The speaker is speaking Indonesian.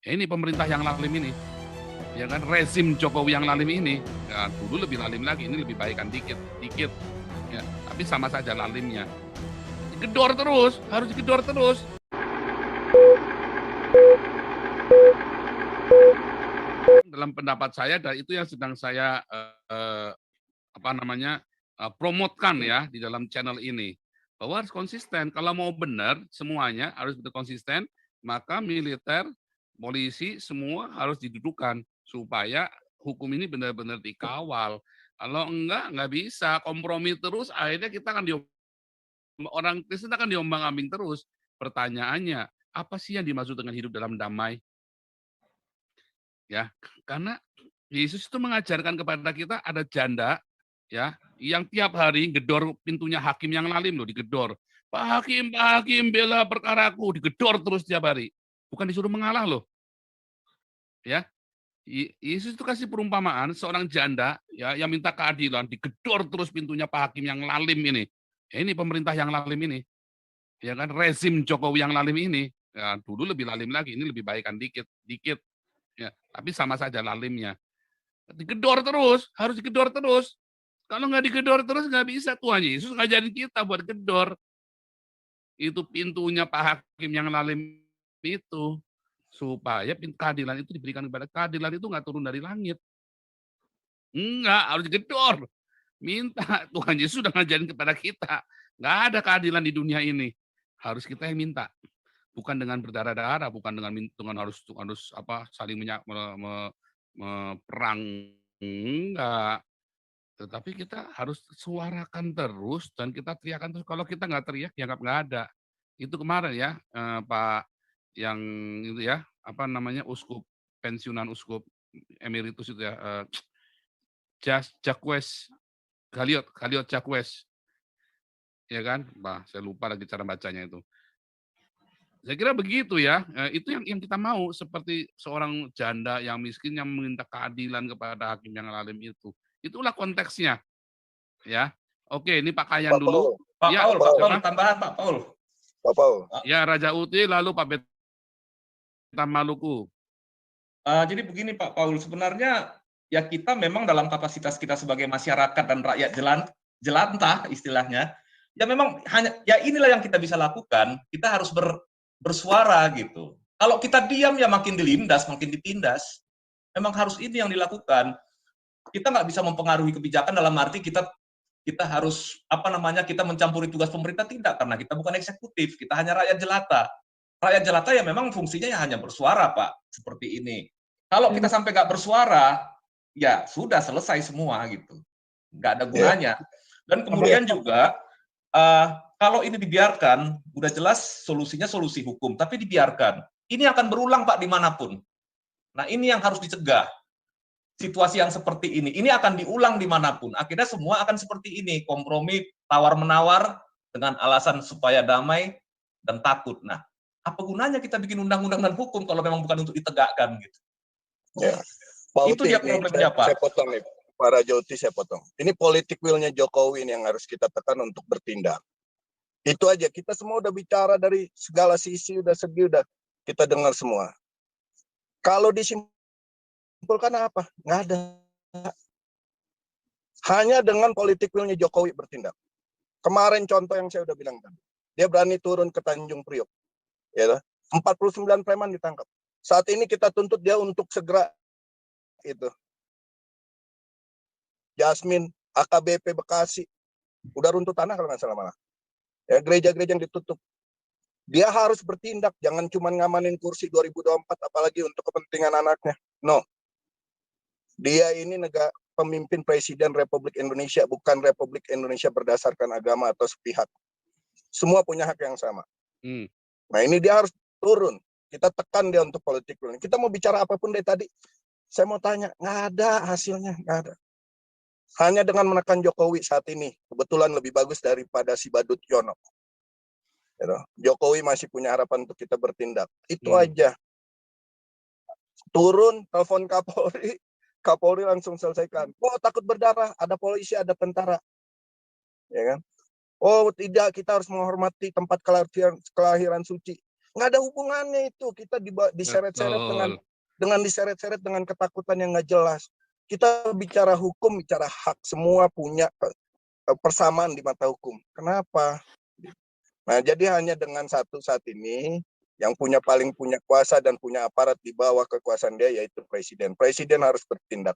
Ini pemerintah yang lalim ini, ya kan, rezim Jokowi yang lalim ini, ya, dulu lebih lalim lagi, ini lebih baikan dikit, ya, tapi sama saja lalimnya. Digedor terus, harus digedor terus. Dalam pendapat saya, dan itu yang sedang saya promotkan ya di dalam channel ini, bahwa harus konsisten. Kalau mau benar semuanya harus betul konsisten, maka militer, polisi semua harus didudukan supaya hukum ini benar-benar dikawal. Kalau nggak bisa kompromi terus, akhirnya kita akan orang Kristen akan diombang-ambing terus. Pertanyaannya, apa sih yang dimaksud dengan hidup dalam damai? Ya, karena Yesus itu mengajarkan kepada kita ada janda ya yang tiap hari gedor pintunya hakim yang lalim loh, digedor. Pak Hakim bela perkaraku, digedor terus tiap hari. Bukan disuruh mengalah loh, ya. Yesus itu kasih perumpamaan seorang janda ya yang minta keadilan, digedor terus pintunya Pak Hakim yang lalim ini. Ya, ini pemerintah yang lalim ini, ya kan, rezim Jokowi yang lalim ini. Ya, dulu lebih lalim lagi, ini lebih baikan dikit, ya, tapi sama saja lalimnya. Digedor terus, harus digedor terus. Kalau nggak digedor terus nggak bisa. Tuhan Yesus ngajarin kita buat gedor. Itu pintunya Pak Hakim yang lalim itu. Supaya keadilan itu diberikan kepada, keadilan itu nggak turun dari langit. Enggak, harus digedor. Minta. Tuhan Yesus sudah ngajarin kepada kita. Nggak ada keadilan di dunia ini. Harus kita yang minta. Bukan dengan berdarah-darah, bukan dengan harus saling perang. Enggak. Tetapi kita harus suarakan terus dan kita teriakan terus. Kalau kita nggak teriak, dianggap nggak ada. Itu kemarin ya, Pak yang itu ya, uskup, pensiunan uskup emeritus itu ya, Jacques Galiot Jacques, ya kan? Saya lupa lagi cara bacanya itu. Saya kira begitu ya, itu yang kita mau, seperti seorang janda yang miskin yang meminta keadilan kepada hakim yang lalim itu. Itulah konteksnya. Ya, oke, ini Pak Kayan Pak dulu. Paul. Pak Ya, Paul, Pak Paul, siapa? tambahan Pak Paul. Pak Paul. Ya, Raja Uti, lalu Pak Beta Maluku. Jadi begini Pak Paul, sebenarnya ya kita memang dalam kapasitas kita sebagai masyarakat dan rakyat jelantah istilahnya, ya memang hanya ya inilah yang kita bisa lakukan. Kita harus bersuara gitu. Kalau kita diam ya makin dilindas, makin ditindas. Memang harus ini yang dilakukan. Kita nggak bisa mempengaruhi kebijakan dalam arti kita harus kita mencampuri tugas pemerintah, tidak, karena kita bukan eksekutif, kita hanya rakyat jelata. Rakyat jelata ya memang fungsinya ya hanya bersuara Pak, seperti ini. Kalau kita sampai nggak bersuara, ya sudah selesai semua gitu, nggak ada gunanya. Dan kemudian juga kalau ini dibiarkan, udah jelas solusinya solusi hukum, tapi dibiarkan, ini akan berulang Pak dimanapun. Nah ini yang harus dicegah. Situasi yang seperti ini akan diulang dimanapun. Akhirnya semua akan seperti ini, kompromi tawar-menawar dengan alasan supaya damai dan takut. Nah, apa gunanya kita bikin undang-undang dan hukum kalau memang bukan untuk ditegakkan gitu? Ya. Pak Itu Uti, dia problemnya Pak. Saya potong nih, Pak Raja Uti, saya potong. Ini politik will-nya Jokowi ini yang harus kita tekan untuk bertindak. Itu aja, kita semua udah bicara dari segala sisi, udah segi, udah kita dengar semua. Kalau disimpulkan apa? Nggak ada. Hanya dengan politik will-nya Jokowi bertindak. Kemarin contoh yang saya udah bilang tadi. Dia berani turun ke Tanjung Priok. Ya, 49 preman ditangkap. Saat ini kita tuntut dia untuk segera itu. Jasmine, AKBP Bekasi, udah runtuh tanah kalau nggak salah malah. Ya, gereja-gereja yang ditutup. Dia harus bertindak, jangan cuma ngamanin kursi 2024, apalagi untuk kepentingan anaknya. No. Dia ini pemimpin presiden Republik Indonesia, bukan Republik Indonesia berdasarkan agama atau sepihak. Semua punya hak yang sama. Nah ini dia harus turun. Kita tekan dia untuk politik. Kita mau bicara apapun dari tadi. Saya mau tanya, nggak ada hasilnya, nggak ada. Hanya dengan menekan Jokowi saat ini, kebetulan lebih bagus daripada si Badut Yono. Jokowi masih punya harapan untuk kita bertindak. Itu aja. Turun, telepon Kapolri, Kapolri langsung selesaikan. Oh takut berdarah, ada polisi, ada tentara. Ya kan? Oh tidak, kita harus menghormati tempat kelahiran suci. Nggak ada hubungannya itu. Kita diseret-seret dengan diseret-seret dengan ketakutan yang nggak jelas. Kita bicara hukum, bicara hak, semua punya persamaan di mata hukum. Kenapa? Nah, jadi hanya dengan satu saat ini yang paling punya kuasa dan punya aparat di bawah kekuasaan dia yaitu presiden. Presiden harus bertindak.